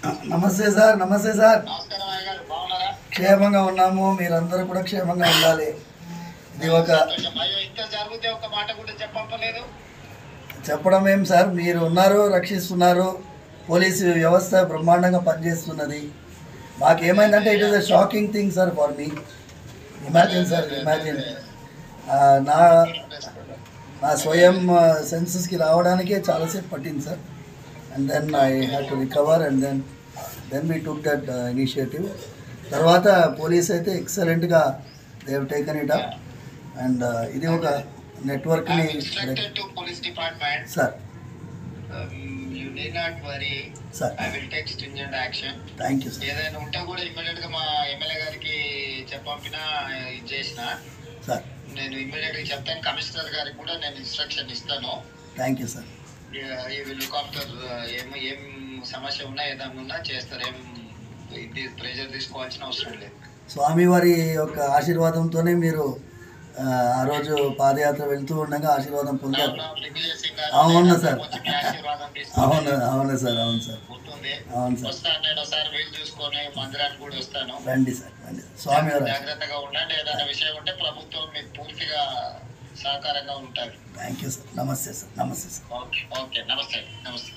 నమస్తే సార్. నమస్తే సార్. నమస్కారం అయ్య గారు, బాగున్నారా? క్షేమంగా ఉన్నాము, మీరందరూ కూడా క్షేమంగా ఉండాలి. ఇది ఒక అయ్యో, ఇంత జరిగితే ఒక మాట కూడా చెప్పలేదు. చెప్పడం ఏం సార్, మీరు ఉన్నారు, రక్షిస్తున్నారు. పోలీసు వ్యవస్థ బ్రహ్మాండంగా పనిచేస్తున్నది. మాకేమైందంటే it is a shocking thing sir for me. Imagine sir, imagine నా నా స్వయం సెన్సెస్కి రావడానికే చాలాసేపు పట్టింది sir. And then I have to recover and then we took that initiative. తర్వాత పోలీస్ అయితే ఎక్సలెంట్గా they have taken it up. And ఇది ఒక నెట్వర్క్ని sir. You need not worry. Sir. I will take stringent action. Thank you, sir. ఏదైనా ఉంటే కూడా immediate గా మా ఎమ్మెల్యే గారికి చెప్పంపినా ఇది చేసిన సార్. నేను ఇమ్మీడియట్ గా చెప్తాను. కమిషనర్ గారికి కూడా నేను ఇన్స్ట్రక్షన్ ఇస్తాను. Thank you sir. ఈ విల్ లుక్ ఆఫ్టర్ ఏం సమస్య ఉన్నా ఏదైనా ఉన్నా చేస్తారు. ఇది ప్రెజర్ తీసుకోవాల్సిన అవసరం లేదు. స్వామివారి యొక్క ఆశీర్వాదంతోనే మీరు ఆ రోజు పాదయాత్ర వెళ్తూ ఉండగా ఆశీర్వాదం పొందారు. అవును సార్, అవును అవును సార్, అవును సార్, అవును సార్. రండి సార్, రండి. స్వామివారు జాగ్రత్తగా ఉండండి. ఏదైనా విషయం ఉంటే ప్రభుత్వం మీకు పూర్తిగా సహకారంగా ఉంటారు. Thank you sir. నమస్తే సార్. నమస్తే సార్. ఓకే ఓకే, నమస్తే నమస్తే.